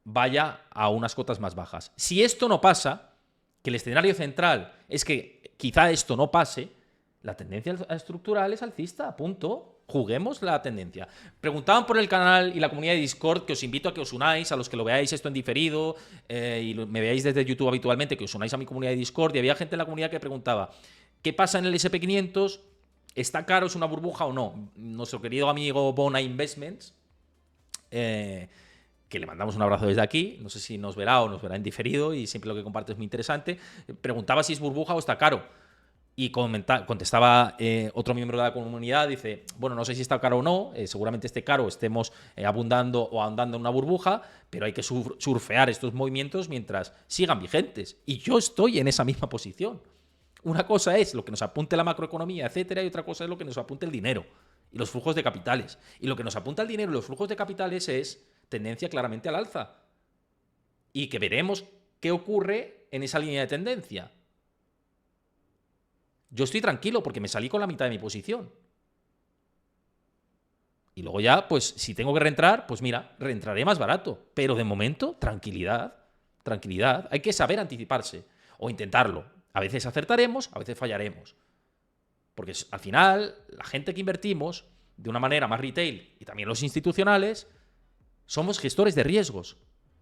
vaya a unas cotas más bajas. Si esto no pasa, que el escenario central es que quizá esto no pase, la tendencia estructural es alcista, punto. Juguemos la tendencia. Preguntaban por el canal y la comunidad de Discord, que os invito a que os unáis, a los que lo veáis esto en diferido y me veáis desde YouTube habitualmente, que os unáis a mi comunidad de Discord. Y había gente en la comunidad que preguntaba, ¿qué pasa en el SP500? ¿Está caro? ¿Es una burbuja o no? Nuestro querido amigo Bona Investments, que le mandamos un abrazo desde aquí, no sé si nos verá o nos verá en diferido y siempre lo que comparte es muy interesante, preguntaba si es burbuja o está caro. Y contestaba otro miembro de la comunidad, dice, bueno, no sé si está caro o no, seguramente esté caro, estemos abundando o andando en una burbuja, pero hay que surfear estos movimientos mientras sigan vigentes. Y yo estoy en esa misma posición. Una cosa es lo que nos apunte la macroeconomía, etcétera, y otra cosa es lo que nos apunte el dinero y los flujos de capitales. Y lo que nos apunta el dinero y los flujos de capitales es tendencia claramente al alza. Y que veremos qué ocurre en esa línea de tendencia. Yo estoy tranquilo porque me salí con la mitad de mi posición. Y luego ya, pues si tengo que reentrar, pues mira, reentraré más barato. Pero de momento, tranquilidad. Tranquilidad. Hay que saber anticiparse o intentarlo. A veces acertaremos, a veces fallaremos. Porque al final, la gente que invertimos, de una manera más retail y también los institucionales, somos gestores de riesgos.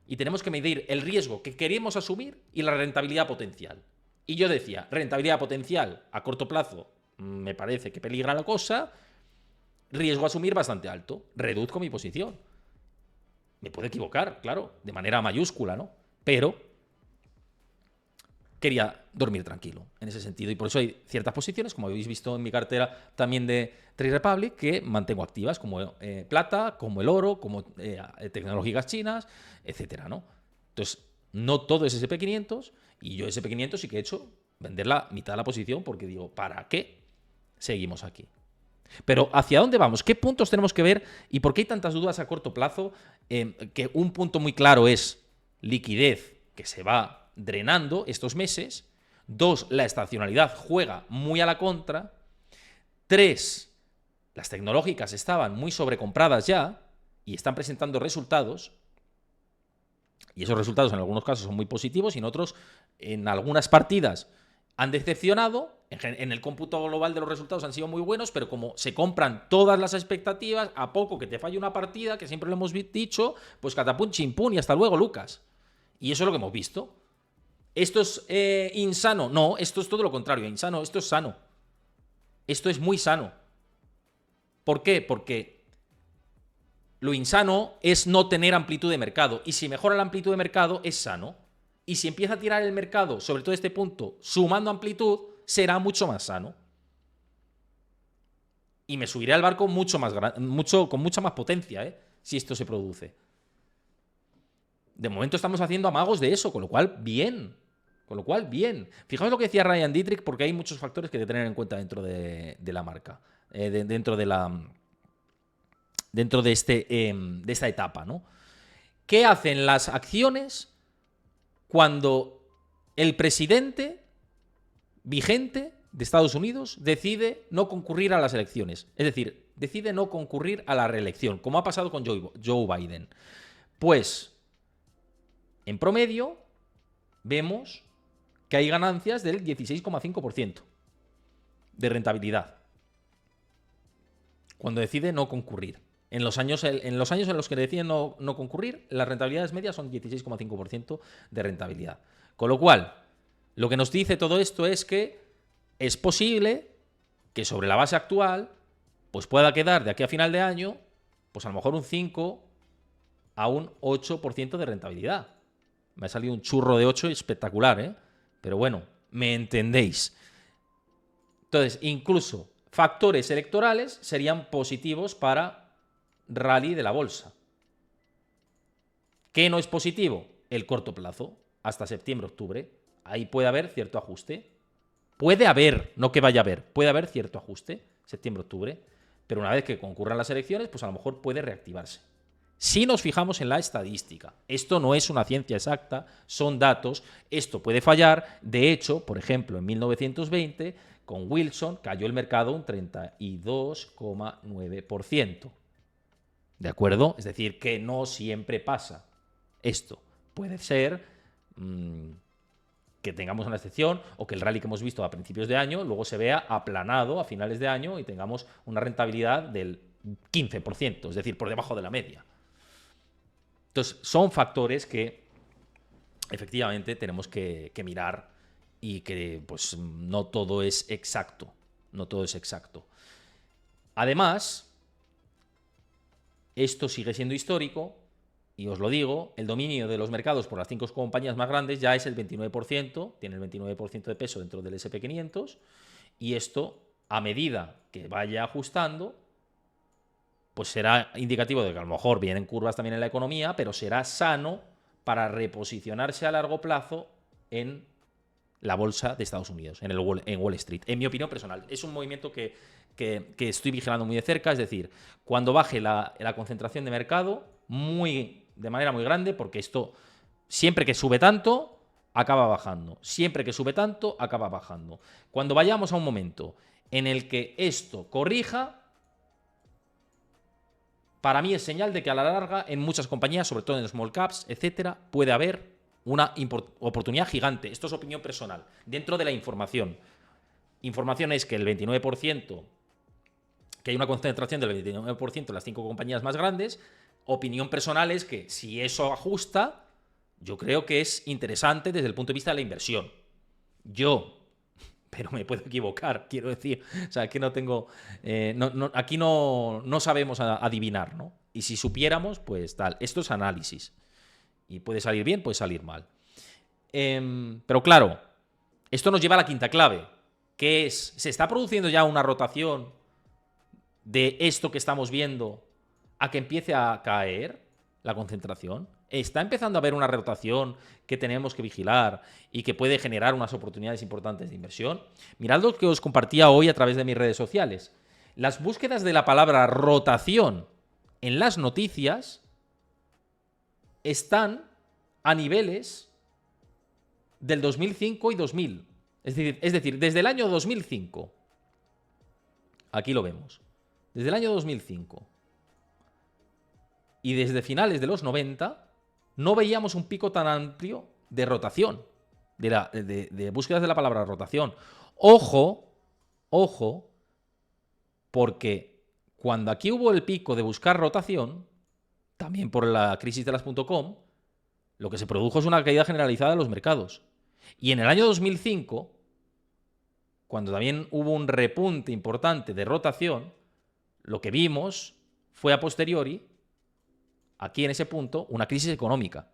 Y tenemos que medir el riesgo que queremos asumir y la rentabilidad potencial. Y yo decía, rentabilidad potencial a corto plazo, me parece que peligra la cosa, riesgo a asumir bastante alto, reduzco mi posición. Me puedo equivocar, claro, de manera mayúscula, ¿no? Pero quería dormir tranquilo en ese sentido. Y por eso hay ciertas posiciones, como habéis visto en mi cartera también de Trade Republic, que mantengo activas, como plata, como el oro, como tecnológicas chinas, etcétera, ¿no? Entonces, no todo es SP500, y yo SP500 sí que he hecho vender la mitad de la posición porque digo, ¿para qué seguimos aquí? Pero ¿hacia dónde vamos? ¿Qué puntos tenemos que ver? ¿Y por qué hay tantas dudas a corto plazo? Que un punto muy claro es liquidez que se va drenando estos meses. 2, la estacionalidad juega muy a la contra. 3, las tecnológicas estaban muy sobrecompradas ya y están presentando resultados. Y esos resultados en algunos casos son muy positivos y en otros, en algunas partidas, han decepcionado. En el cómputo global de los resultados han sido muy buenos, pero como se compran todas las expectativas, a poco que te falle una partida, que siempre lo hemos dicho, pues catapum, chimpún y hasta luego, Lucas. Y eso es lo que hemos visto. ¿Esto es insano? No, esto es todo lo contrario. Insano, esto es sano. Esto es muy sano. ¿Por qué? Porque lo insano es no tener amplitud de mercado. Y si mejora la amplitud de mercado, es sano. Y si empieza a tirar el mercado, sobre todo este punto, sumando amplitud, será mucho más sano. Y me subiré al barco mucho más con mucha más potencia, si esto se produce. De momento estamos haciendo amagos de eso, con lo cual, bien. Con lo cual, bien. Fijaos lo que decía Ryan Dietrich, porque hay muchos factores que hay que tener en cuenta dentro de la marca. Dentro de esta etapa, ¿no? ¿Qué hacen las acciones cuando el presidente vigente de Estados Unidos decide no concurrir a las elecciones? Es decir, decide no concurrir a la reelección, como ha pasado con Joe Biden. Pues, en promedio, vemos que hay ganancias del 16,5% de rentabilidad cuando decide no concurrir. En los años en los que deciden no concurrir, las rentabilidades medias son 16,5% de rentabilidad. Con lo cual, lo que nos dice todo esto es que es posible que sobre la base actual pues pueda quedar de aquí a final de año pues a lo mejor un 5 a un 8% de rentabilidad. Me ha salido un churro de 8 espectacular, ¿eh? Pero bueno, me entendéis. Entonces, incluso factores electorales serían positivos para rally de la bolsa. ¿Qué no es positivo? El corto plazo, hasta septiembre-octubre. Ahí puede haber cierto ajuste. Puede haber, no que vaya a haber, puede haber cierto ajuste, septiembre-octubre, pero una vez que concurran las elecciones, pues a lo mejor puede reactivarse. Si nos fijamos en la estadística, esto no es una ciencia exacta, son datos, esto puede fallar. De hecho, por ejemplo, en 1920, con Wilson cayó el mercado un 32,9%. ¿De acuerdo? Es decir, que no siempre pasa esto. Puede ser que tengamos una excepción o que el rally que hemos visto a principios de año luego se vea aplanado a finales de año y tengamos una rentabilidad del 15%, es decir, por debajo de la media. Entonces, son factores que efectivamente tenemos que mirar y que pues no todo es exacto. No todo es exacto. Además, esto sigue siendo histórico y os lo digo, el dominio de los mercados por las 5 compañías más grandes ya es el 29%, tiene el 29% de peso dentro del SP500 y esto, a medida que vaya ajustando, pues será indicativo de que a lo mejor vienen curvas también en la economía, pero será sano para reposicionarse a largo plazo en la bolsa de Estados Unidos, en Wall Street. En mi opinión personal, es un movimiento que estoy vigilando muy de cerca, es decir, cuando baje la concentración de mercado, de manera muy grande, porque esto, siempre que sube tanto, acaba bajando. Siempre que sube tanto, acaba bajando. Cuando vayamos a un momento en el que esto corrija, para mí es señal de que a la larga en muchas compañías, sobre todo en small caps, etcétera, puede haber una oportunidad gigante. Esto es opinión personal. Dentro de la información. Información es que el 29%, que hay una concentración del 29% en las 5 compañías más grandes. Opinión personal es que si eso ajusta, yo creo que es interesante desde el punto de vista de la inversión. Pero me puedo equivocar, quiero decir. O sea, que no tengo. Aquí no sabemos adivinar, ¿no? Y si supiéramos, pues tal. Esto es análisis. Y puede salir bien, puede salir mal. Pero claro, esto nos lleva a la quinta clave, que es: ¿se está produciendo ya una rotación de esto que estamos viendo a que empiece a caer la concentración? ¿Está empezando a haber una rotación que tenemos que vigilar y que puede generar unas oportunidades importantes de inversión? Mirad lo que os compartía hoy a través de mis redes sociales. Las búsquedas de la palabra rotación en las noticias están a niveles del 2005 y 2000. Es decir, desde el año 2005. Aquí lo vemos. Desde el año 2005. Y desde finales de los 90 no veíamos un pico tan amplio de rotación, de búsquedas de la palabra rotación. Ojo, porque cuando aquí hubo el pico de buscar rotación, también por la crisis de las .com, lo que se produjo es una caída generalizada de los mercados. Y en el año 2005, cuando también hubo un repunte importante de rotación, lo que vimos fue a posteriori, aquí en ese punto, una crisis económica.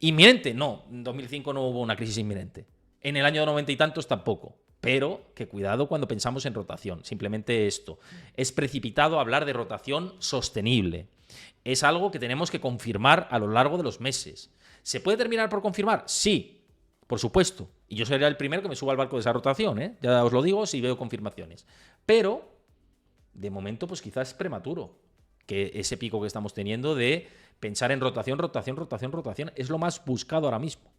¿Inminente? No, en 2005 no hubo una crisis inminente. En el año 90 y tantos tampoco. Pero que cuidado cuando pensamos en rotación. Simplemente esto. Es precipitado hablar de rotación sostenible. Es algo que tenemos que confirmar a lo largo de los meses. ¿Se puede terminar por confirmar? Sí, por supuesto. Y yo sería el primero que me suba al barco de esa rotación, ¿eh? Ya os lo digo si veo confirmaciones. Pero, de momento, pues quizás es prematuro que ese pico que estamos teniendo de pensar en rotación es lo más buscado ahora mismo.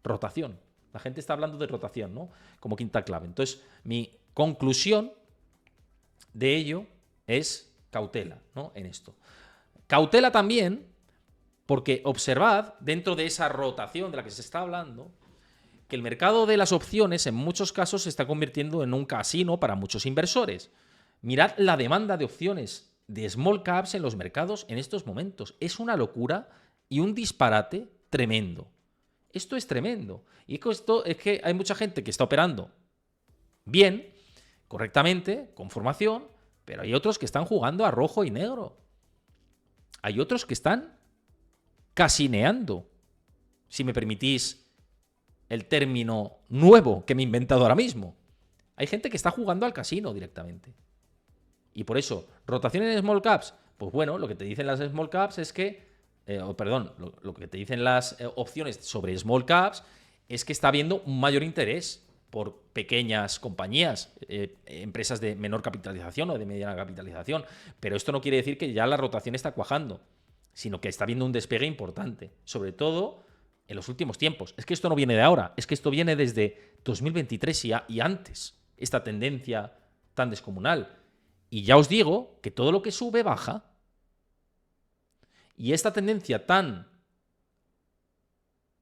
Rotación. La gente está hablando de rotación, ¿no? Como quinta clave. Entonces, mi conclusión de ello es cautela, ¿no? En esto. Cautela también porque observad, dentro de esa rotación de la que se está hablando, que el mercado de las opciones en muchos casos se está convirtiendo en un casino para muchos inversores. Mirad la demanda de opciones de small caps en los mercados en estos momentos. Es una locura y un disparate tremendo. Esto es tremendo. Y esto es que hay mucha gente que está operando bien, correctamente, con formación, pero hay otros que están jugando a rojo y negro. Hay otros que están casineando, si me permitís el término nuevo que me he inventado ahora mismo. Hay gente que está jugando al casino directamente. Y por eso, rotación en small caps, pues bueno, lo que te dicen las small caps es que, lo que te dicen las opciones sobre small caps es que está habiendo un mayor interés por pequeñas compañías, empresas de menor capitalización o de mediana capitalización. Pero esto no quiere decir que ya la rotación está cuajando, sino que está habiendo un despegue importante, sobre todo en los últimos tiempos. Es que esto no viene de ahora, es que esto viene desde 2023 y antes, esta tendencia tan descomunal. Y ya os digo que todo lo que sube, baja. Y esta tendencia tan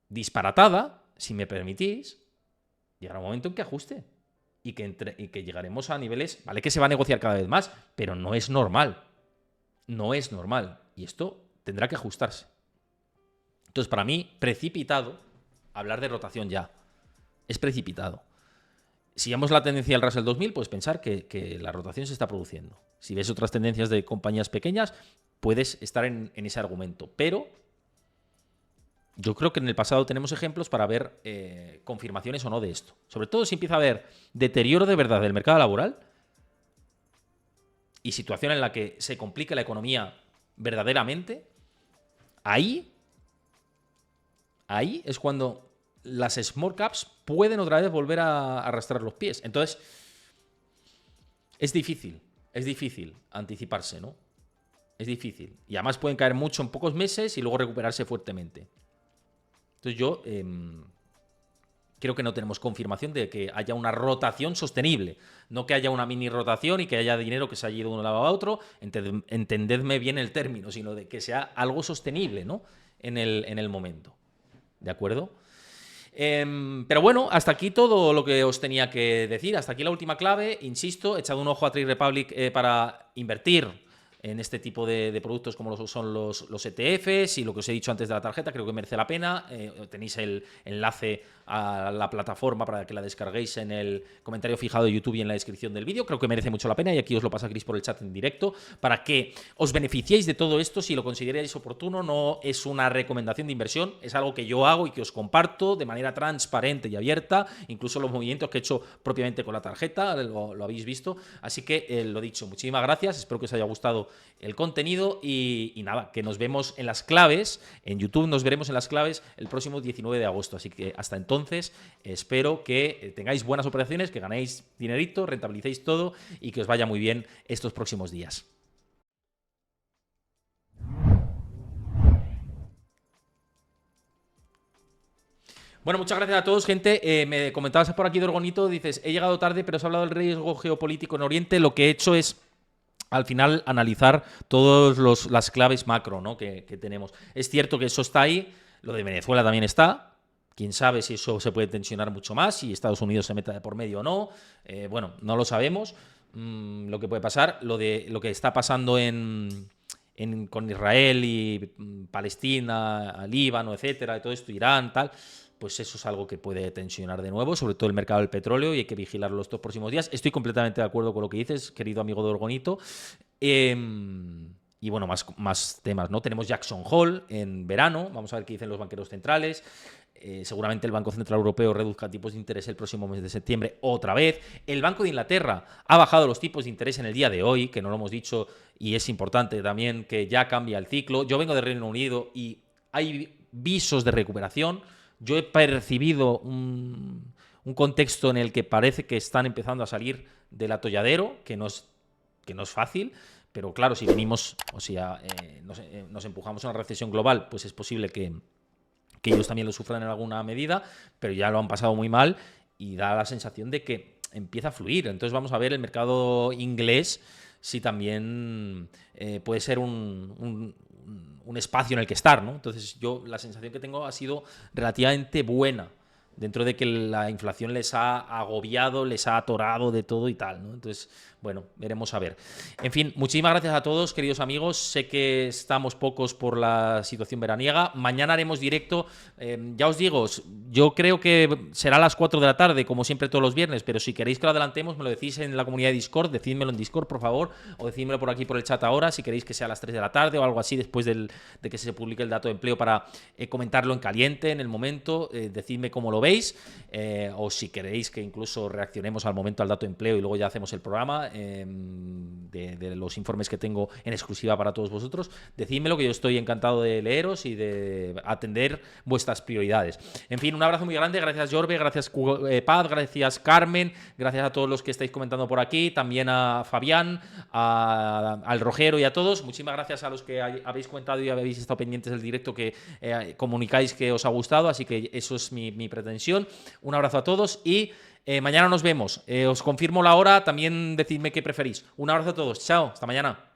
disparatada, si me permitís, Llegará un momento en que ajuste y que llegaremos a niveles, vale que se va a negociar cada vez más, pero no es normal. No es normal. Y esto tendrá que ajustarse. Entonces, para mí, precipitado hablar de rotación ya. Es precipitado. Si vemos la tendencia del Russell 2000, puedes pensar que la rotación se está produciendo. Si ves otras tendencias de compañías pequeñas, puedes estar en ese argumento. Pero yo creo que en el pasado tenemos ejemplos para ver confirmaciones o no de esto. Sobre todo si empieza a haber deterioro de verdad del mercado laboral y situación en la que se complique la economía verdaderamente, ahí es cuando las small caps pueden otra vez volver a arrastrar los pies. Entonces, es difícil anticiparse, ¿no? Es difícil. Y además pueden caer mucho en pocos meses y luego recuperarse fuertemente. Entonces yo creo que no tenemos confirmación de que haya una rotación sostenible. No que haya una mini rotación y que haya dinero que se haya ido de un lado a otro. Entendedme bien el término, sino de que sea algo sostenible, ¿no? En el momento. ¿De acuerdo? Pero bueno, hasta aquí todo lo que os tenía que decir. Hasta aquí la última clave. Insisto, echad un ojo a Trade Republic para invertir en este tipo de productos como son los ETFs y lo que os he dicho antes de la tarjeta. Creo que merece la pena. Tenéis el enlace a la plataforma para que la descarguéis en el comentario fijado de YouTube y en la descripción del vídeo. Creo que merece mucho la pena y aquí os lo pasa Chris por el chat en directo para que os beneficiéis de todo esto si lo consideráis oportuno. No es una recomendación de inversión, es algo que yo hago y que os comparto de manera transparente y abierta, incluso los movimientos que he hecho propiamente con la tarjeta, lo habéis visto. Así que lo dicho, muchísimas gracias, espero que os haya gustado el contenido y nada, que nos vemos en las claves, en YouTube nos veremos en las claves el próximo 19 de agosto, así que hasta entonces espero que tengáis buenas operaciones, que ganéis dinerito, rentabilicéis todo y que os vaya muy bien estos próximos días. Bueno, muchas gracias a todos, gente. Me comentabas por aquí de Orgonito, dices, he llegado tarde, pero os he hablado del riesgo geopolítico en Oriente. Lo que he hecho es, al final, analizar todas las claves macro, ¿no? que tenemos. Es cierto que eso está ahí, lo de Venezuela también está. Quién sabe si eso se puede tensionar mucho más, si Estados Unidos se meta de por medio o no. Bueno, no lo sabemos. Lo que puede pasar, lo que está pasando con Israel y Palestina, Líbano, etcétera, y todo esto, Irán, tal, pues eso es algo que puede tensionar de nuevo, sobre todo el mercado del petróleo, y hay que vigilarlo estos próximos días. Estoy completamente de acuerdo con lo que dices, querido amigo de Orgonito. Y bueno, más temas, ¿no? Tenemos Jackson Hole en verano, vamos a ver qué dicen los banqueros centrales. Seguramente el Banco Central Europeo reduzca tipos de interés el próximo mes de septiembre otra vez. El Banco de Inglaterra ha bajado los tipos de interés en el día de hoy, que no lo hemos dicho y es importante también que ya cambia el ciclo. Yo vengo de Reino Unido y hay visos de recuperación. Yo he percibido un contexto en el que parece que están empezando a salir del atolladero, que no es fácil. Pero claro, si venimos, o sea, nos empujamos a una recesión global, pues es posible que ellos también lo sufran en alguna medida, pero ya lo han pasado muy mal y da la sensación de que empieza a fluir. Entonces vamos a ver el mercado inglés si también puede ser un espacio en el que estar, ¿no? Entonces yo la sensación que tengo ha sido relativamente buena, dentro de que la inflación les ha agobiado, les ha atorado de todo y tal, ¿no? Entonces, bueno, veremos a ver. En fin, muchísimas gracias a todos, queridos amigos. Sé que estamos pocos por la situación veraniega. Mañana haremos directo. Ya os digo, yo creo que será a las 4 de la tarde, como siempre todos los viernes, pero si queréis que lo adelantemos, me lo decís en la comunidad de Discord, decídmelo en Discord, por favor, o decídmelo por aquí por el chat ahora, si queréis que sea a las 3 de la tarde o algo así, después de que se publique el dato de empleo, para comentarlo en caliente, en el momento. Decidme cómo lo veis, o si queréis que incluso reaccionemos al momento al dato de empleo y luego ya hacemos el programa de los informes que tengo en exclusiva para todos vosotros. Decídmelo, que yo estoy encantado de leeros y de atender vuestras prioridades. En fin, un abrazo muy grande. Gracias, Jorge, gracias, Paz, gracias, Carmen, gracias a todos los que estáis comentando por aquí, también a Fabián, al Rojero y a todos. Muchísimas gracias a los que habéis comentado y habéis estado pendientes del directo, que comunicáis que os ha gustado, así que eso es mi pretensión. Un abrazo a todos y mañana nos vemos. Os confirmo la hora, también decidme qué preferís. Un abrazo a todos, chao, hasta mañana.